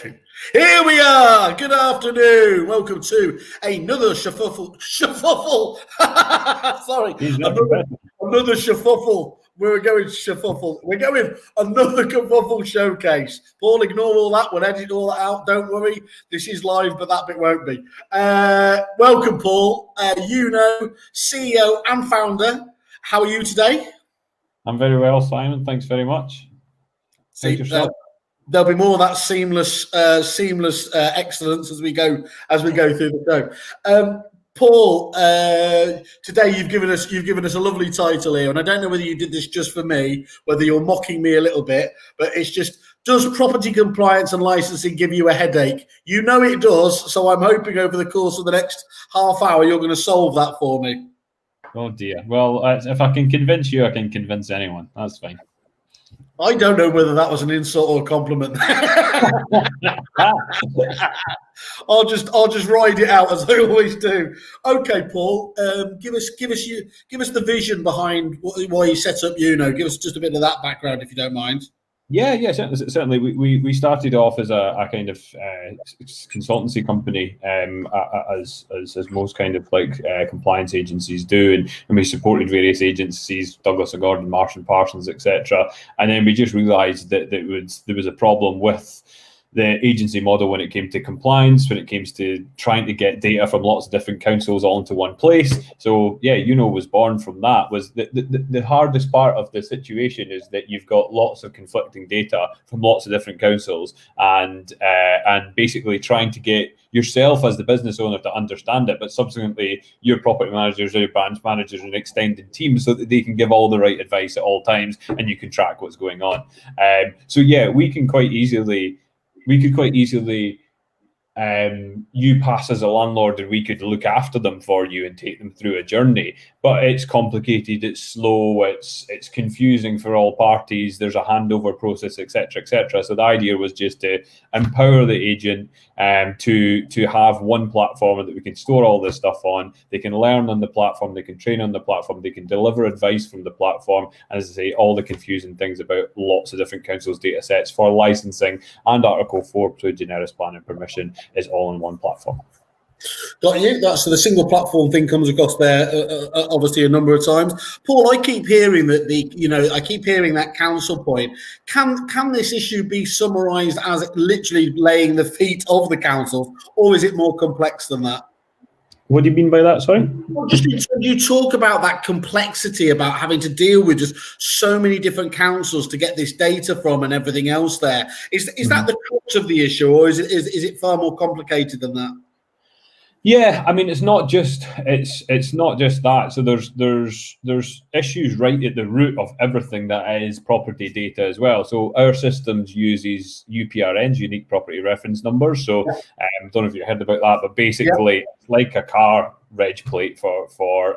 Here we are. Good afternoon. Welcome to another Kerfuffle. Sorry, another Kerfuffle. We're going Kerfuffle. We're going another Kerfuffle showcase. Paul, ignore all that. We'll edit all that out. Don't worry. This is live, but that bit won't be. Welcome, Paul. Yuno, CEO and founder. How are you today? I'm very well, Simon. Thanks very much. Thank yourself. There'll be more of that seamless excellence as we go through the show. Paul, today you've given us a lovely title here, and I don't know whether you did this just for me, whether you're mocking me a little bit, but it's just, does property compliance and licensing give you a headache? You know it does, so I'm hoping over the course of the next half hour you're going to solve that for me. Oh dear. Well, if I can convince you, I can convince anyone. That's fine. I don't know whether that was an insult or a compliment. I'll just ride it out as I always do. Okay, Paul, give us the vision behind why you set up Yuno. Give us just a bit of that background, if you don't mind. Yeah, certainly. We started off as a kind of consultancy company, as most kind of like compliance agencies do, and we supported various agencies, Douglas and Gordon, Marsh and Parsons, etc. And then we just realised that there was a problem with the agency model when it came to compliance, when it came to trying to get data from lots of different councils all into one place. So yeah, Yuno was born from that. Was the hardest part of the situation is that you've got lots of conflicting data from lots of different councils, and basically trying to get yourself as the business owner to understand it, but subsequently your property managers or your branch managers and extended teams so that they can give all the right advice at all times and you can track what's going on. So yeah, we could quite easily you pass as a landlord and we could look after them for you and take them through a journey, but it's complicated, it's slow, it's confusing for all parties, there's a handover process, etc. So the idea was just to empower the agent to have one platform that we can store all this stuff on. They can learn on the platform, they can train on the platform, they can deliver advice from the platform, and as I say, all the confusing things about lots of different councils' data sets for licensing and Article 4 to generis planning permission is all in one platform. Got you. That's the single platform thing comes across there, obviously a number of times. Paul, I keep hearing that council point. Can this issue be summarised as literally laying the feet of the councils, or is it more complex than that? What do you mean by that? Sorry? Well, just you talk about that complexity about having to deal with just so many different councils to get this data from and everything else. There is that the crux of the issue, or is it far more complicated than that? Yeah, I mean, it's not just that. So there's issues right at the root of everything that is property data as well. So our systems uses UPRNs, unique property reference numbers. So I don't know if you heard about that, but basically it's like a car reg plate for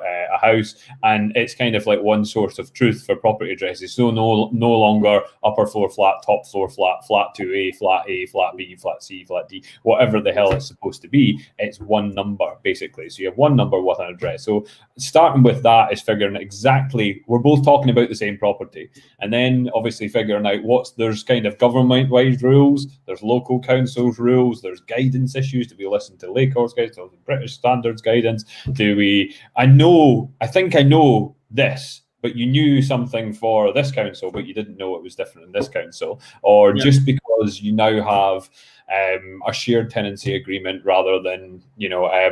a house, and it's kind of like one source of truth for property addresses. So no longer upper floor flat, top floor flat, flat 2A, flat A, flat B, flat C, flat D, whatever the hell it's supposed to be. It's one number basically. So you have one number with an address. So starting with that is figuring exactly, we're both talking about the same property, and then obviously figuring out there's kind of government-wide rules, there's local councils rules, there's guidance issues. Do we listen to Lakehouse guidance, or the British standards guidance? I think I know this, but you knew something for this council, but you didn't know it was different in this council, or just because you now have a shared tenancy agreement rather than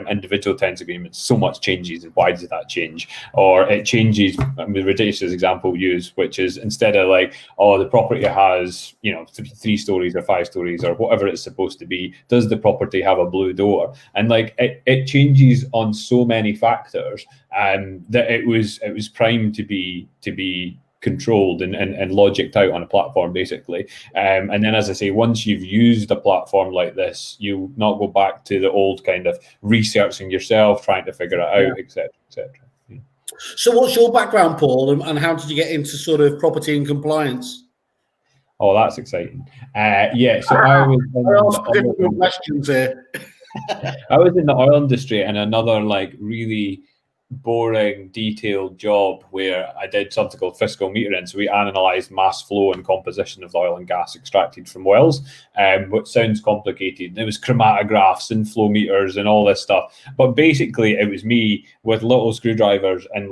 individual tenancy agreements, so much changes, and why does that change? Or it changes, the ridiculous example used, which is instead of like, oh, the property has 3 stories or 5 stories or whatever it's supposed to be, does the property have a blue door? And like it changes on so many factors that it was primed to be controlled and logicked out on a platform basically, and then as I say, once you've used a platform like this, you not go back to the old kind of researching yourself, trying to figure it out, etc. So what's your background, Paul, and how did you get into sort of property and compliance? Oh, that's exciting. So I was in the oil industry, and another like really boring, detailed job where I did something called fiscal metering. So we analysed mass flow and composition of the oil and gas extracted from wells, which sounds complicated. There was chromatographs and flow meters and all this stuff. But basically, it was me with little screwdrivers and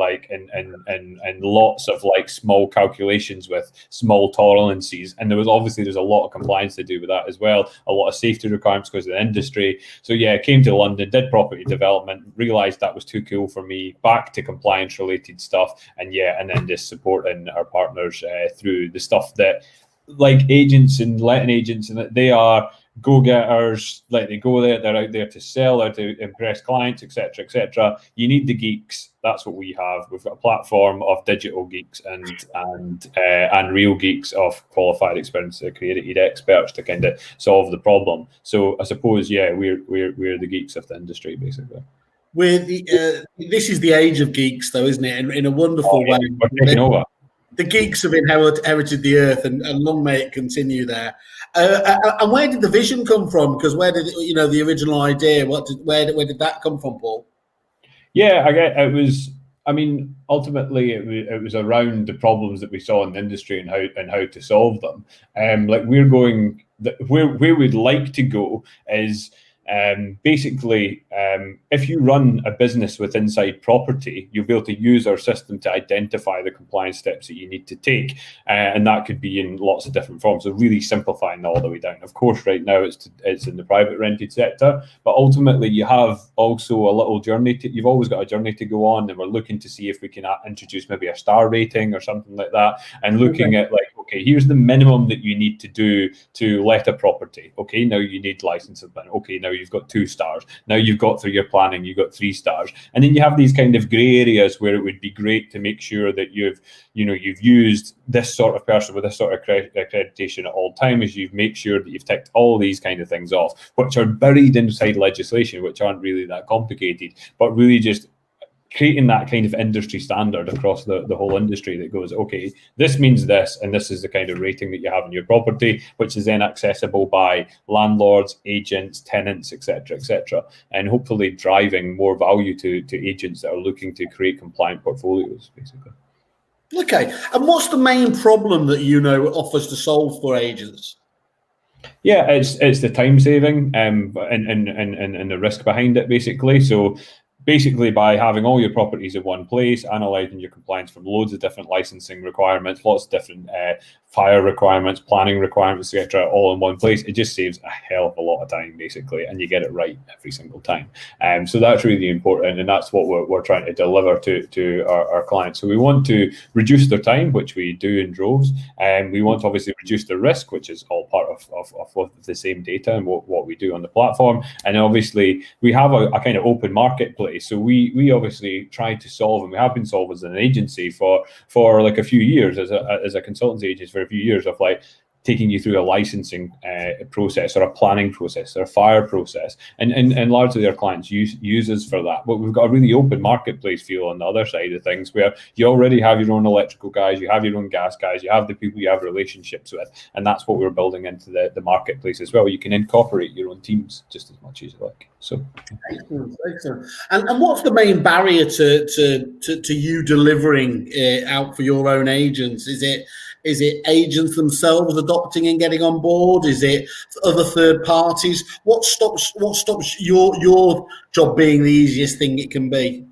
lots of like small calculations with small tolerances. And there's a lot of compliance to do with that as well. A lot of safety requirements because of the industry. So yeah, came to London, did property development, realised that was too cool for me. Back to compliance related stuff, and then just supporting our partners through the stuff that, like agents and letting agents, and that they are go-getters, like they go there, they're out there to sell or to impress clients, etc., etc. You need the geeks. That's what we have. We've got a platform of digital geeks and real geeks of qualified, experienced, accredited experts to kind of solve the problem. So I suppose, yeah, we're the geeks of the industry, basically. This is the age of geeks, though, isn't it? In a wonderful way. We're taking over. The geeks have inherited the earth, and long may it continue there. And where did the vision come from? Because where did the original idea? Where did that come from, Paul? Yeah, I get it was. I mean, ultimately, it was around the problems that we saw in the industry and how to solve them. Like we're going where we'd like to go is. Basically, if you run a business with inside property, you'll be able to use our system to identify the compliance steps that you need to take. And that could be in lots of different forms. So really simplifying all the way down. Of course, right now it's in the private rented sector, but ultimately you have also a little journey you've always got a journey to go on. And we're looking to see if we can introduce maybe a star rating or something like that. And looking at like, okay, here's the minimum that you need to do to let a property. Okay, now you need licenses. Okay, now you've got 2 stars. Now you've got through your planning, you've got 3 stars. And then you have these kind of grey areas where it would be great to make sure that you've used this sort of person with this sort of accreditation at all times. You make sure that you've ticked all these kind of things off, which are buried inside legislation, which aren't really that complicated, but really just creating that kind of industry standard across the whole industry that goes, okay, this means this, and this is the kind of rating that you have in your property, which is then accessible by landlords, agents, tenants, etc., and hopefully driving more value to agents that are looking to create compliant portfolios, basically. Okay, and what's the main problem that Yuno offers to solve for agents? Yeah, it's the time saving and the risk behind it, basically. So basically, by having all your properties in one place, analysing your compliance from loads of different licensing requirements, lots of different fire requirements, planning requirements, etc., all in one place, it just saves a hell of a lot of time, basically, and you get it right every single time. So that's really important, and that's what we're trying to deliver to our clients. So we want to reduce their time, which we do in droves, and we want to obviously reduce the risk, which is all part of the same data and what we do on the platform. And obviously, we have a kind of open marketplace. So we obviously try to solve, and we have been solving as an agency for like a few years, as a consultancy agency for a few years, of like taking you through a licensing process or a planning process or a fire process, and largely our clients use us for that. But we've got a really open marketplace feel on the other side of things, where you already have your own electrical guys, you have your own gas guys, you have the people you have relationships with, and that's what we're building into the marketplace as well. You can incorporate your own teams just as much as you like. So excellent. And what's the main barrier to you delivering out for your own agents? Is it agents themselves adopting and getting on board? Is it other third parties? What stops your job being the easiest thing it can be?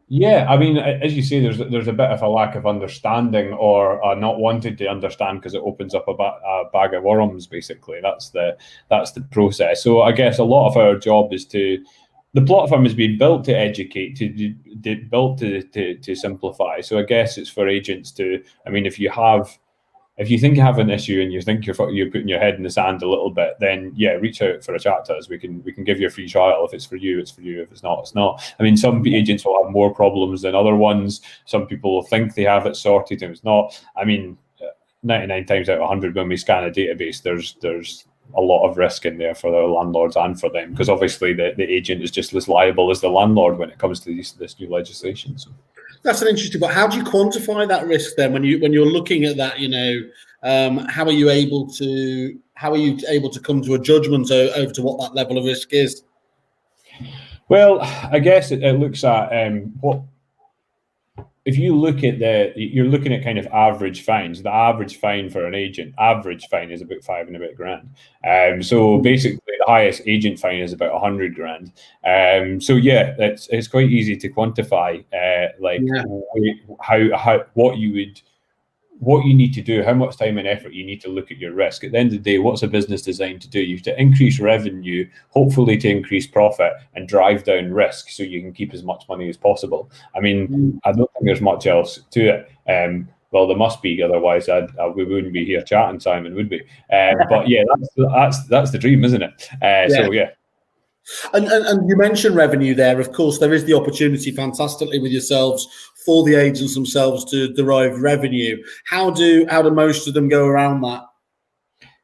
Yeah, I mean, as you say, there's a bit of a lack of understanding, or not wanting to understand, because it opens up a bag of worms. Basically, that's the process. So I guess a lot of our job is the platform has been built to educate, built to simplify. So I guess it's for agents to, I mean, if you think you have an issue and you think you're putting your head in the sand a little bit, then yeah, reach out for a chat to us. We can give you a free trial. If it's for you, it's for you. If it's not, it's not. I mean, some agents will have more problems than other ones. Some people will think they have it sorted and it's not. I mean, 99 times out of 100, when we scan a database, there's a lot of risk in there for the landlords and for them, because obviously the agent is just as liable as the landlord when it comes to this new legislation. So that's an interesting. But how do you quantify that risk then when you're looking at that? How are you able to come to a judgment over to what that level of risk is? Well, I guess it looks at what if you look at you're looking at kind of average fines. The average fine for an agent, average fine is about 5 and a bit grand. So basically, the highest agent fine is about 100 grand. So yeah, it's quite easy to quantify, like how what you need to do, how much time and effort you need to look at your risk. At the end of the day, what's a business designed to do? You have to increase revenue, hopefully to increase profit and drive down risk so you can keep as much money as possible. I mean, I don't think there's much else to it. Well, there must be, otherwise we wouldn't be here chatting, Simon, would we? But yeah, that's the dream, isn't it? So yeah. And you mentioned revenue there. Of course, there is the opportunity fantastically with yourselves for the agents themselves to derive revenue. How do most of them go around that?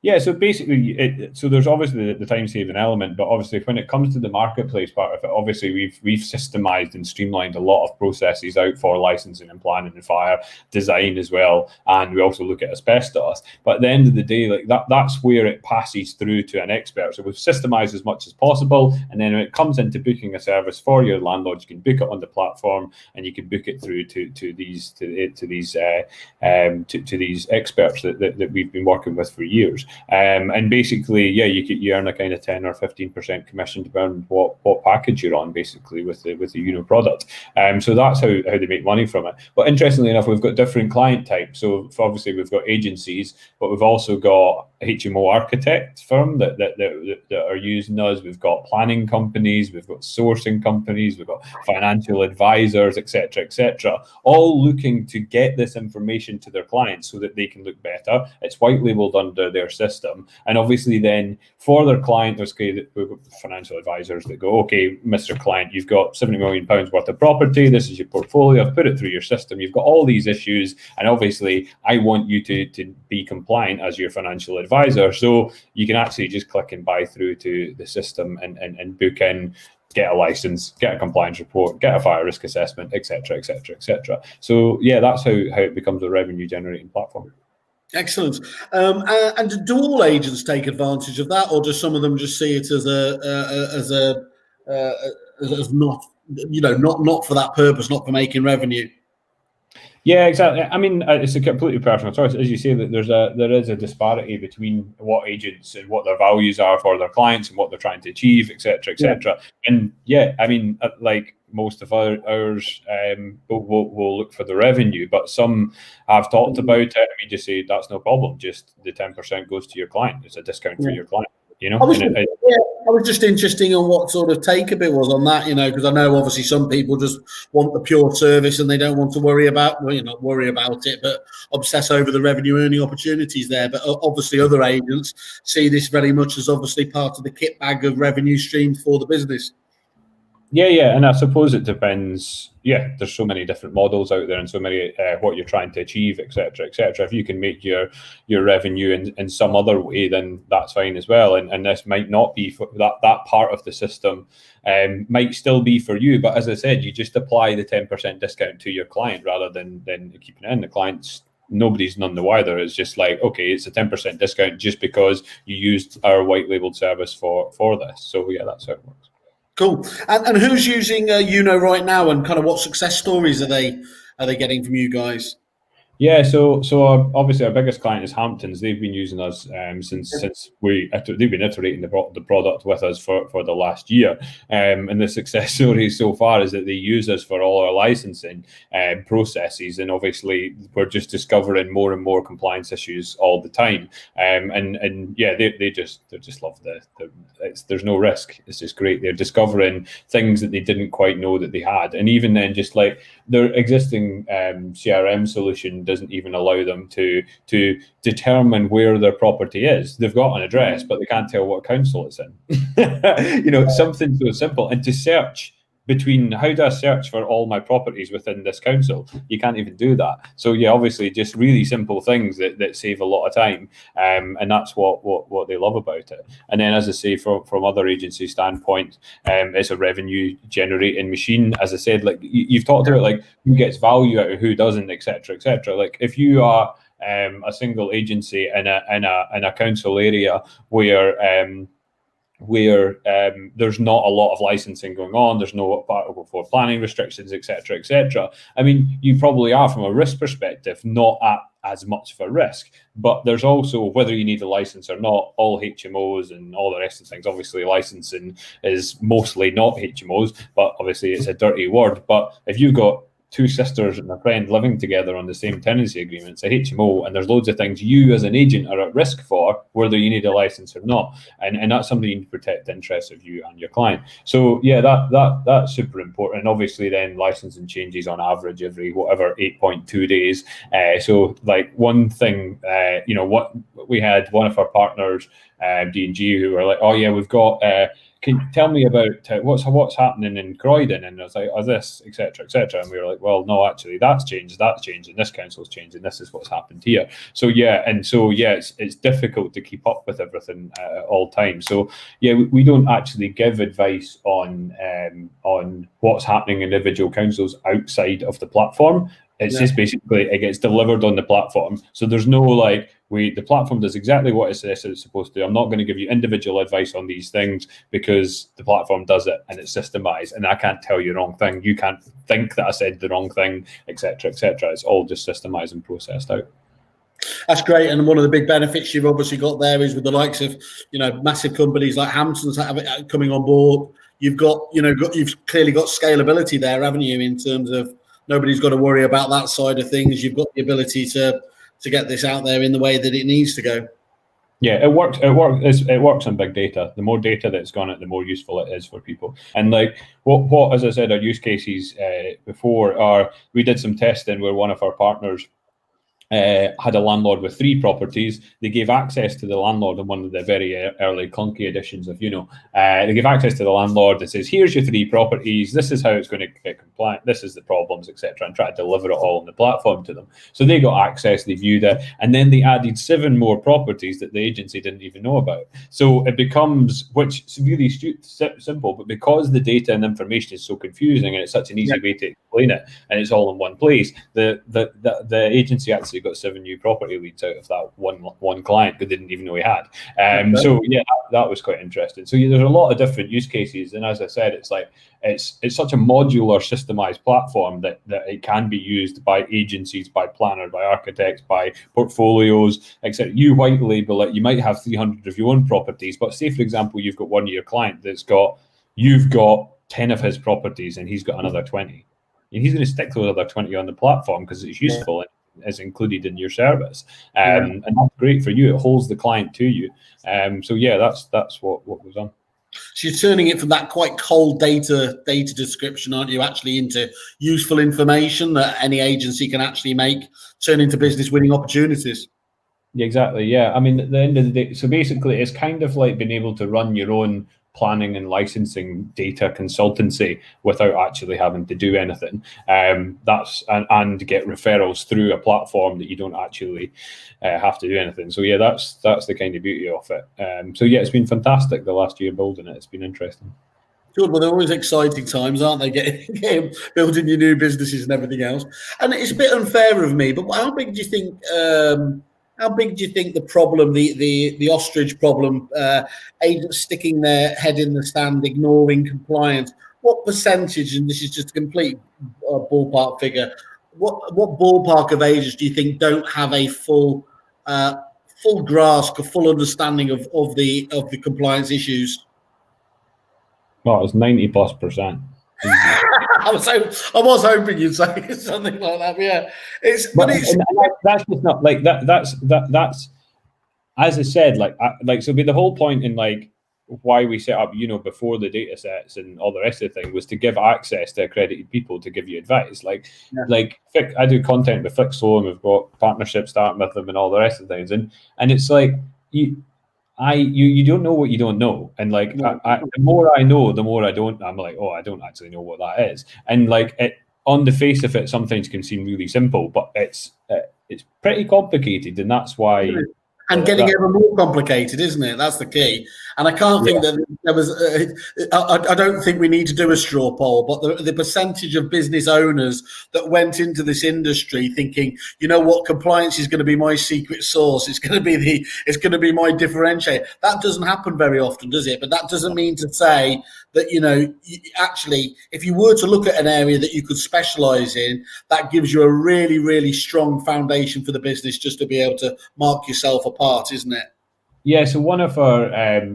Yeah, so basically, so there's obviously the time saving element, but obviously when it comes to the marketplace part of it, obviously we've systemized and streamlined a lot of processes out for licensing and planning and fire design as well, and we also look at asbestos. But at the end of the day, like that's where it passes through to an expert. So we've systemized as much as possible, and then when it comes into booking a service for your landlord, you can book it on the platform, and you can book it through to these experts that we've been working with for years. And basically, yeah, you earn a kind of 10 or 15% commission depending on what package you're on, basically with the Yuno product. So that's how they make money from it. But interestingly enough, we've got different client types. So obviously we've got agencies, but we've also got HMO architect firm that are using us. We've got planning companies, we've got sourcing companies, we've got financial advisors, etc., all looking to get this information to their clients so that they can look better. It's white labeled under their system, and obviously then for their client, there's financial advisors that go, okay, Mr. Client, you've got £70 million worth of property, this is your portfolio, I've put it through your system, you've got all these issues, and obviously I want you to be compliant as your financial advisor. So you can actually just click and buy through to the system and book in, get a license, get a compliance report, get a fire risk assessment, etc. So yeah, that's how it becomes a revenue generating platform. Excellent. And do all agents take advantage of that, or do some of them just see it as not, not for that purpose, not for making revenue? Yeah, exactly. I mean, it's a completely personal choice. As you say, that there is a disparity between what agents and what their values are for their clients and what they're trying to achieve, etc. Yeah. And yeah, I mean, like most of ours will look for the revenue, but some have talked about it, and we just say that's no problem. Just the 10% goes to your client. It's a discount for your client. I was just interested in what sort of take-up it was on that, because I know obviously some people just want the pure service and they don't want to worry about, not worry about it, but obsess over the revenue earning opportunities there. But obviously other agents see this very much as obviously part of the kit bag of revenue streams for the business. Yeah, and I suppose it depends. Yeah, there's so many different models out there, and so many what you're trying to achieve, etc. If you can make your revenue in some other way, then that's fine as well. And this might not be for that part of the system. Might still be for you, but as I said, you just apply the 10% discount to your client rather than keeping it in. The client's nobody's none the wiser. It's just like, okay, it's a 10% discount just because you used our white labeled service for this. So yeah, that's how it works. Cool. And who's using Yuno right now, and kind of what success stories are they getting from you guys? Yeah, so obviously our biggest client is Hamptons. They've been using us since they've been iterating the product with us for the last year. And the success story so far is that they use us for all our licensing processes, and obviously we're just discovering more and more compliance issues all the time. And yeah, they just love there's no risk. It's just great. They're discovering things that they didn't quite know that they had, and even then, just like their existing CRM solution doesn't even allow them to determine where their property is. They've got an address, but they can't tell what council it's in. Something so simple. And to search between, how do I search for all my properties within this council? You can't even do that. So yeah, obviously just really simple things that save a lot of time. And that's what they love about it. And then, as I say, from other agency standpoint, it's a revenue generating machine. As I said, like you've talked about, like who gets value out of who doesn't, etc. Like if you are a single agency in a council area where where there's not a lot of licensing going on, there's no Article 4 planning restrictions, etc., etc. I mean, you probably are, from a risk perspective, not at as much of a risk, but there's also, whether you need a license or not, all HMOs and all the rest of things, obviously licensing is mostly not HMOs, but obviously it's a dirty word. But if you've got two sisters and a friend living together on the same tenancy agreement, it's a HMO, and there's loads of things you as an agent are at risk for, whether you need a license or not. And that's something you need to protect the interests of you and your client. So yeah, that's super important. And obviously then licensing changes on average every 8.2 days. So like one thing, what we had one of our partners, D&G, who were like, oh yeah, we've got can you tell me about what's happening in Croydon? And I was like, oh, this, etc., etc. And we were like, well, no, actually, that's changed, and this council's changed, and this is what's happened here. So yeah, it's difficult to keep up with everything at all times. So yeah, we don't actually give advice on what's happening in individual councils outside of the platform. It's just basically it gets delivered on the platform. So there's no like the platform does exactly what it says it's supposed to. I'm not going to give you individual advice on these things because the platform does it and it's systemized, and I can't tell you the wrong thing. You can't think that I said the wrong thing, etc., etc. It's all just systemized and processed out. That's great, and one of the big benefits you've obviously got there is with the likes of massive companies like Hamptons coming on board. You've clearly got scalability there, haven't you? In terms of nobody's got to worry about that side of things. You've got the ability to get this out there in the way that it needs to go. Yeah, it works. It works on big data. The more data that's gone out, the more useful it is for people. And like what as I said, our use cases before are we did some testing where one of our partners had a landlord with 3 properties. They gave access to the landlord in one of the very early clunky editions of Yuno. They give access to the landlord that says, here's your 3 properties, this is how it's going to get compliant, this is the problems, etc., and try to deliver it all on the platform to them. So they got access, they viewed it, and then they added 7 more properties that the agency didn't even know about. So it becomes, which is really simple, but because the data and information is so confusing and it's such an easy way to explain it, and it's all in one place, the agency actually got 7 new property leads out of that one client that didn't even know he had. So yeah, that was quite interesting. So there's a lot of different use cases, and as I said, it's like it's such a modular, systemized platform that it can be used by agencies, by planners, by architects, by portfolios, etc. You white label it. You might have 300 of your own properties, but say for example you've got one of your client you've got 10 of his properties and he's got another 20. And he's going to stick those other 20 on the platform because it's useful. Yeah. Is included in your service, and that's great for you. It holds the client to you. So yeah, that's what goes on. So you're turning it from that quite cold data description, aren't you, actually into useful information that any agency can actually turn into business winning opportunities. Yeah, exactly. Yeah, I mean, at the end of the day, so basically, it's kind of like being able to run your own planning and licensing data consultancy without actually having to do anything. And get referrals through a platform that you don't actually have to do anything. So yeah, that's the kind of beauty of it. So yeah, it's been fantastic the last year building it. It's been interesting. Good. Well, they're always exciting times, aren't they? Getting building your new businesses and everything else. And it's a bit unfair of me, but how big do you think? How big do you think the problem, the ostrich problem, agents sticking their head in the sand, ignoring compliance? What percentage? And this is just a complete ballpark figure. What ballpark of agents do you think don't have a full grasp, a full understanding of the compliance issues? Well, it's 90+%. I was hoping you'd say something like that. But yeah, that's just not like that. That's as I said, so the whole point in like why we set up before the data sets and all the rest of the thing was to give access to accredited people to give you advice. Like I do content with Fixlow and we've got partnerships starting with them and all the rest of the things, and it's like you don't know what you don't know, and like the more I know, the more I don't. I'm like, oh, I don't actually know what that is, and like it on the face of it, sometimes can seem really simple, but it's pretty complicated, and that's why And getting ever more complicated, isn't it? That's the key. And I can't think that there was. I don't think we need to do a straw poll, but the percentage of business owners that went into this industry thinking, you know what, compliance is going to be my secret sauce. It's going to be my differentiator. That doesn't happen very often, does it? But that doesn't mean to say that, you know, actually, if you were to look at an area that you could specialize in, that gives you a really, really strong foundation for the business just to be able to mark yourself apart, isn't it? Yeah, so one of our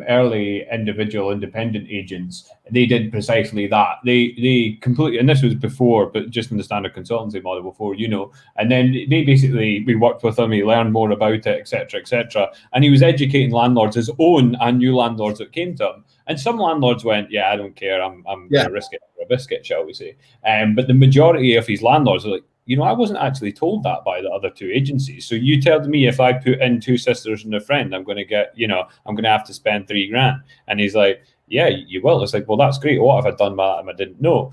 early individual independent agents, they did precisely that. They completely, and this was before, but just in the standard consultancy model before, Yuno. And then we worked with him, he learned more about it, etc., etc. And he was educating landlords, his own and new landlords that came to him. And some landlords went, yeah, I don't care, I'm going to risk it for a biscuit, shall we say. But the majority of his landlords are like, you know, I wasn't actually told that by the other two agencies. So you told me if I put in two sisters and a friend, I'm going to get, you know, I'm going to have to spend $3,000. And he's like, yeah, you will. It's like, well, that's great. What have I done by that and I didn't know?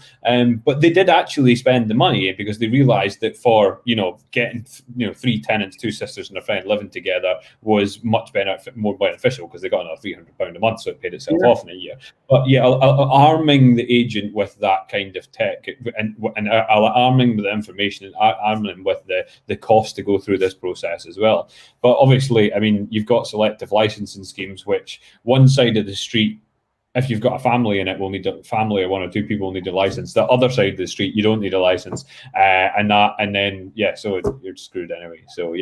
But they did actually spend the money because they realized that for, you know, getting, you know, 3 tenants, 2 sisters and a friend living together was much more beneficial because they got another £300 a month, so it paid itself off in a year. But yeah, arming the agent with that kind of tech and arming with the information and arming them with the cost to go through this process as well. But obviously, I mean, you've got selective licensing schemes, which one side of the street, if you've got a family in it, will need a family or 1 or 2 people will need a license. The other side of the street, you don't need a license, so you're screwed anyway. So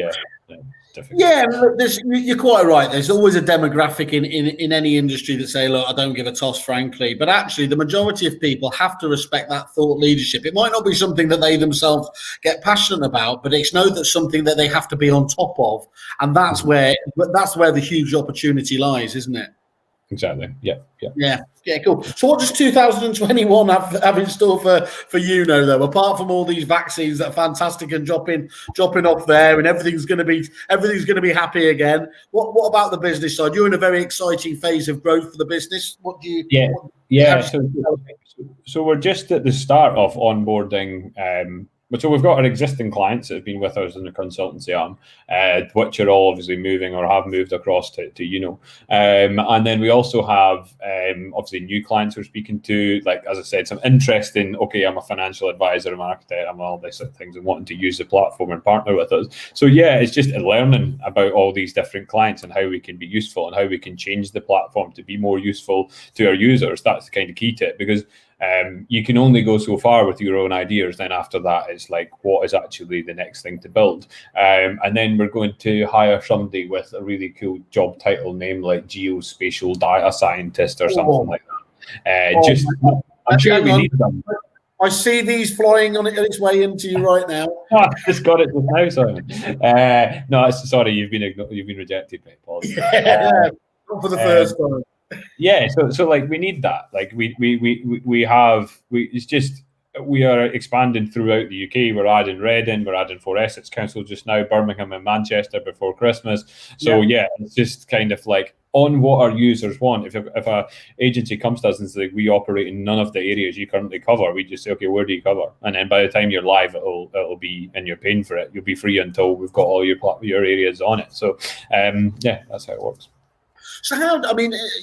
difficult. Yeah, you're quite right. There's always a demographic in any industry that say, look, I don't give a toss, frankly. But actually, the majority of people have to respect that thought leadership. It might not be something that they themselves get passionate about, but it's something that they have to be on top of, and that's where the huge opportunity lies, isn't it? Exactly. Yeah. Cool. So, what does 2021 have in store for Yuno, though? Apart from all these vaccines that are fantastic and dropping off there, and everything's going to be happy again. What about the business side? You're in a very exciting phase of growth for the business. What do you? So we're just at the start of onboarding. So we've got our existing clients that have been with us in the consultancy arm, which are all obviously moving or have moved across to Yuno. And then we also have obviously new clients we're speaking to, like, as I said, some interest in, okay, I'm a financial advisor, I'm an architect, I'm all these sort of things and wanting to use the platform and partner with us. So yeah, it's just learning about all these different clients and how we can be useful and how we can change the platform to be more useful to our users. That's the kind of key to it, because you can only go so far with your own ideas. Then after that, it's like, what is actually the next thing to build? And then we're going to hire somebody with a really cool job title name like geospatial data scientist or something like that. I'm sure we need them. I see these flying on its way into you right now. I just got it just now, Simon. No, sorry, you've been rejected, mate, Paul. Not for the first time. Yeah, so like we need that. Like we are expanding throughout the UK. We're adding Reading, we're adding 4 Essex Council just now, Birmingham and Manchester before Christmas. So it's just kind of like on what our users want. If a agency comes to us and says, like, we operate in none of the areas you currently cover, we just say, okay, where do you cover? And then by the time you're live, it'll be, and you're paying for it, you'll be free until we've got all your areas on it. So that's how it works. So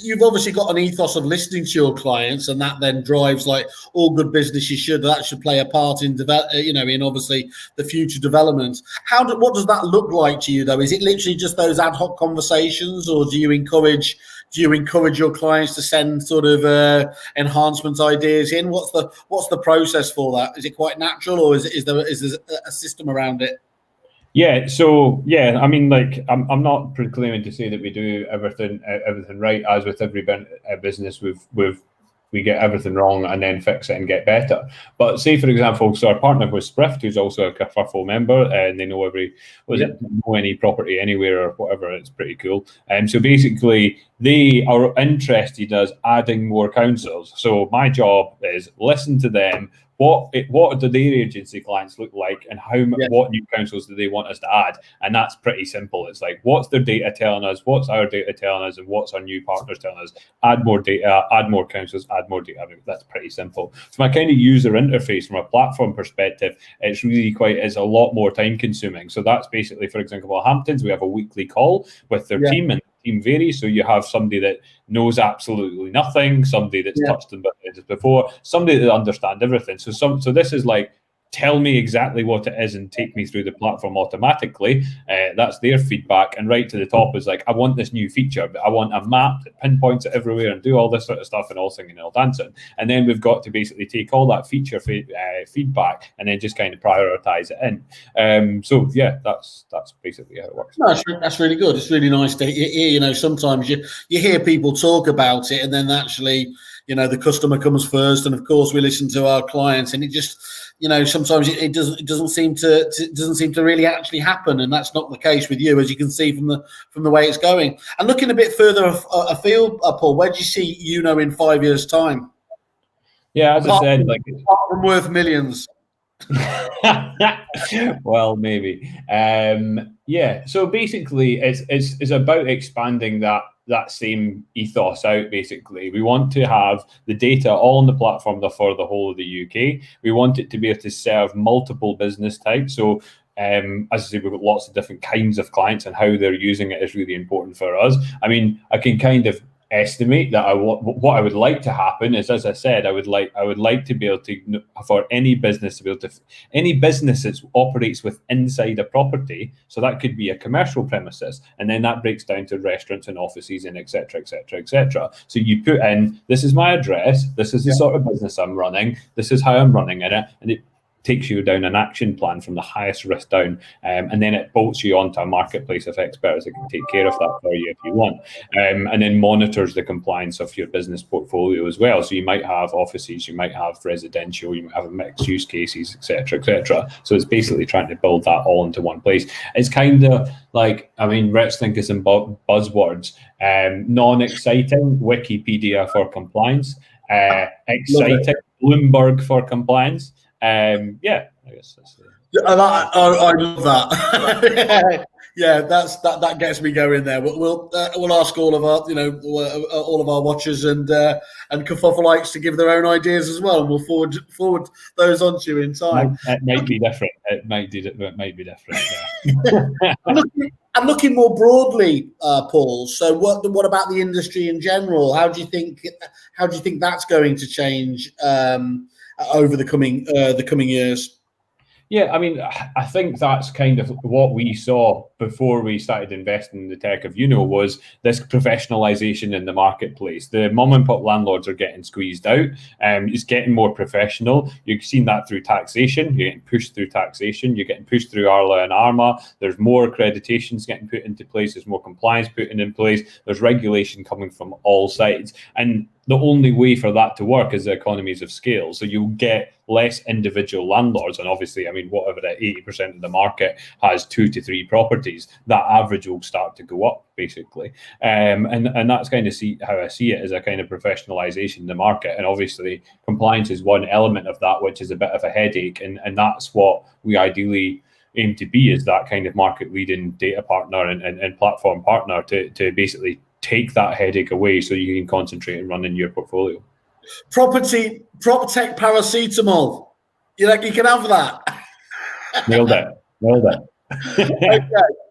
you've obviously got an ethos of listening to your clients, and that then drives, like all good businesses should, that should play a part in in obviously the future development. What does that look like to you, though? Is it literally just those ad hoc conversations, or do you encourage your clients to send sort of enhancement ideas in? What's the process for that? Is it quite natural, or is there a system around it? Yeah, so I mean, like, I'm not proclaiming to say that we do everything right. As with every business, we get everything wrong and then fix it and get better. But say, for example, so our partner with Sprift, who's also a Kerfuffle member, and they know know any property anywhere or whatever. It's pretty cool. So basically, they are interested in us adding more councils. So my job is listen to them. what do their agency clients look like, and what new councils do they want us to add? And that's pretty simple. It's like, what's their data telling us, what's our data telling us, and what's our new partners telling us? Add more data, add more councils, add more data. I mean, that's pretty simple. So my kind of user interface from a platform perspective, it's a lot more time consuming. So that's basically, for example, Hamptons, we have a weekly call with their team, and the team varies. So you have somebody that knows absolutely nothing, somebody that's touched them before, somebody that understands everything. So this is like, tell me exactly what it is and take me through the platform automatically. That's their feedback. And right to the top is like, I want this new feature, but I want a map that pinpoints it everywhere and do all this sort of stuff, and all singing and all dancing. And then we've got to basically take all that feature feedback and then just kind of prioritize it in. So yeah, that's basically how it works. No, that's really good. It's really nice to hear. You know, sometimes you hear people talk about it, and then actually, you know, the customer comes first, and of course we listen to our clients, and it just, you know, sometimes it doesn't seem to really actually happen, and that's not the case with you, as you can see from the way it's going. And looking a bit further afield, Paul, where do you see Yuno in 5 years' time? Yeah, as I said, like, apart from worth millions. Well, maybe. Yeah. So basically, it's about expanding that same ethos out. Basically, we want to have the data all on the platform for the whole of the UK. We want it to be able to serve multiple business types. So as I say, we've got lots of different kinds of clients, and how they're using it is really important for us. I mean, I can kind of estimate that what I would like to happen is, as I said, I would like to be able to, for any business to be able to, any business that operates with inside a property, so that could be a commercial premises, and then that breaks down to restaurants and offices and etc. So you put in, this is my address, this is the sort of business I'm running, this is how I'm running in it, and it takes you down an action plan from the highest risk down, and then it bolts you onto a marketplace of experts that can take care of that for you if you want, and then monitors the compliance of your business portfolio as well. So you might have offices, you might have residential, you might have mixed use cases, etc. So it's basically trying to build that all into one place. It's kind of like, I mean, let's think of some buzzwords. Non-exciting, Wikipedia for compliance. Exciting, Bloomberg for compliance. Yeah, I guess that's it. I love that. Yeah, that gets me going there. We'll ask all of our, you know, all of our watchers and Kerfuffleites to give their own ideas as well, and we'll forward those on to you in time. It might be different. It might be different. Yeah. I'm looking more broadly, Paul. So what about the industry in general? How do you think that's going to change over the coming years? Yeah, I mean, I think that's kind of what we saw before we started investing in the tech of Yuno, was this professionalization in the marketplace. The mom and pop landlords are getting squeezed out. It's getting more professional. You've seen that through taxation. You're getting pushed through taxation. You're getting pushed through Arla and Arma. There's more accreditations getting put into place. There's more compliance put in place. There's regulation coming from all sides. And the only way for that to work is the economies of scale. So you'll get less individual landlords. And obviously, I mean, whatever that 80% of the market has 2 to 3 properties, that average will start to go up, basically. And that's kind of how I see it, as a kind of professionalization in the market. And obviously, compliance is one element of that, which is a bit of a headache. And that's what we ideally aim to be, is that kind of market leading data partner and platform partner to basically take that headache away, so you can concentrate on running your portfolio. Prop tech paracetamol. You can have that. Nailed it.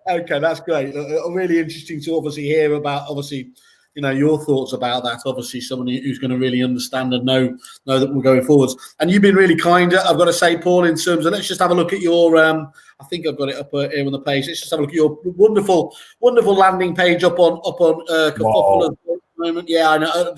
Okay, that's great. Really interesting to obviously hear about, obviously, you know, your thoughts about that. Obviously, someone who's going to really understand and know that we're going forwards. And you've been really kind, I've got to say, Paul, in terms of, let's just have a look at your, I think I've got it up here on the page. Let's just have a look at your wonderful landing page up on Kerfuffle at the moment. Yeah, I know.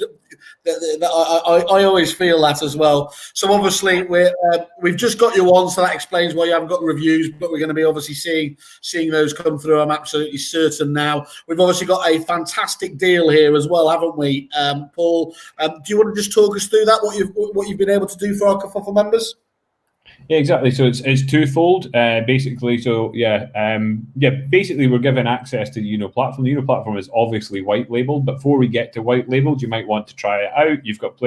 I always feel that as well. So obviously we've just got you on, so that explains why you haven't got reviews, but we're going to be obviously seeing those come through. I'm absolutely certain now. We've obviously got a fantastic deal here as well, haven't we, Paul? Do you want to just talk us through that, what you've been able to do for our Kerfuffle members? Yeah, exactly. So it's twofold, basically. So basically we're given access to the Yuno platform. The Yuno platform is obviously white labeled. Before we get to white labeled, you might want to try it out. You've got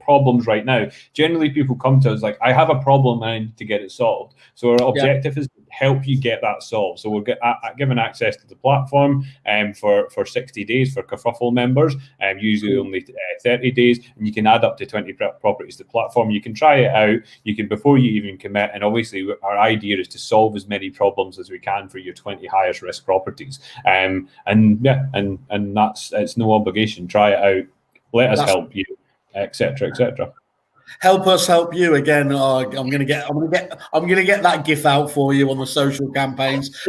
problems right now. Generally, people come to us like, I have a problem and I need to get it solved. So our objective is to help you get that solved. So we're given access to the platform for 60 days for Kerfuffle members, usually only 30 days, and you can add up to 20 properties to the platform. You can try it out. You can, before you even commit, and obviously our idea is to solve as many problems as we can for your 20 highest risk properties. And that's, it's no obligation. Try it out. Let us help you, etc., etc. Help us help you again. I'm gonna get that GIF out for you on the social campaigns.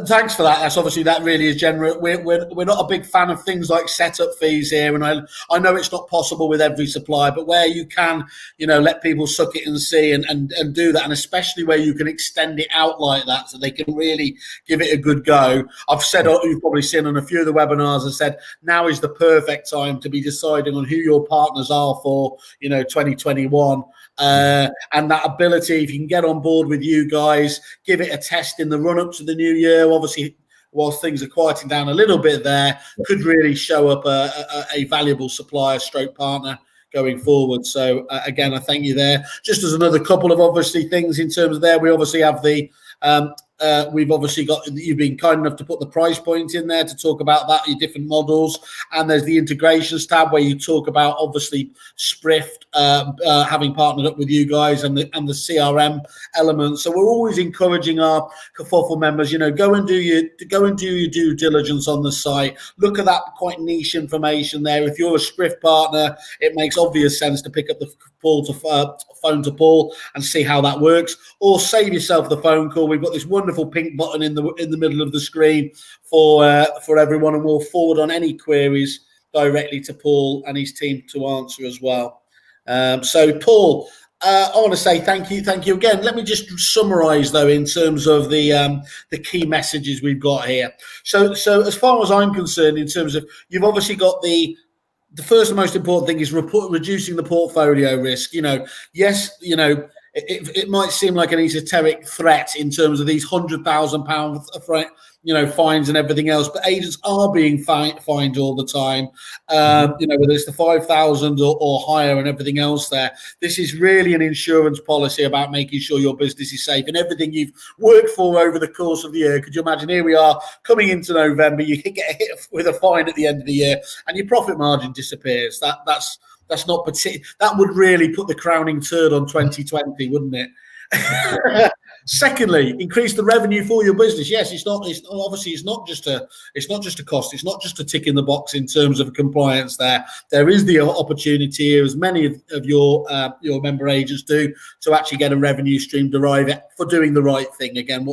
Thanks for that. That really is generous. We're not a big fan of things like setup fees here, and I know it's not possible with every supplier, but where you can, let people suck it and see and do that, and especially where you can extend it out like that, so they can really give it a good go. I've said, you've probably seen on a few of the webinars, I said now is the perfect time to be deciding on who your partners are for 2021. And that ability, if you can get on board with you guys, give it a test in the run-up to the new year, obviously, whilst things are quieting down a little bit there, could really show up a valuable supplier stroke partner going forward. So again, I thank you there. Just as another couple of obviously things in terms of there, we obviously have the we've obviously got, you've been kind enough to put the price point in there to talk about that, your different models, and there's the integrations tab where you talk about obviously Sprift having partnered up with you guys and the CRM element. So we're always encouraging our Kerfuffle members, go and do your due diligence on the site. Look at that quite niche information there. If you're a Sprift partner, it makes obvious sense to pick up the phone to Paul and see how that works, or save yourself the phone call. We've got this wonderful pink button in the middle of the screen for everyone, and we'll forward on any queries directly to Paul and his team to answer as well. So Paul, I want to say thank you again. Let me just summarize though in terms of the key messages we've got here. So as far as I'm concerned, in terms of, you've obviously got the first and most important thing is reducing the portfolio risk. Yes, it might seem like an esoteric threat in terms of these £100,000 fines and everything else, but agents are being fined all the time. Whether it's the 5,000 or higher and everything else there. This is really an insurance policy about making sure your business is safe and everything you've worked for over the course of the year. Could you imagine, here we are coming into November, you get hit with a fine at the end of the year and your profit margin disappears. That's not particular. That would really put the crowning turd on 2020, wouldn't it? Secondly, increase the revenue for your business. Yes, it's not just a cost. It's not just a tick in the box in terms of compliance. There is the opportunity here, as many of your member agents do, to actually get a revenue stream derived for doing the right thing. Again,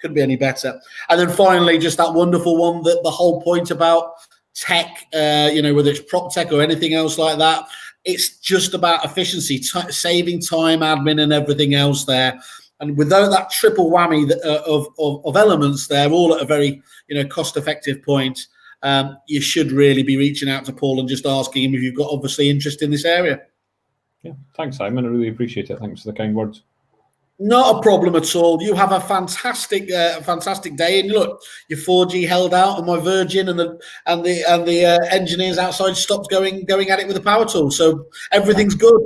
couldn't be any better. And then finally, just that wonderful one, that the whole point about tech, whether it's prop tech or anything else like that, it's just about efficiency, saving time, admin, and everything else there. And without that triple whammy of elements there, all at a very cost-effective point, you should really be reaching out to Paul and just asking him if you've got obviously interest in this area. Yeah, thanks, Simon. I really appreciate it. Thanks for the kind words. Not a problem at all. You have a fantastic day. And look, your 4G held out, and my Virgin and the engineers outside stopped going at it with the power tool. So everything's good.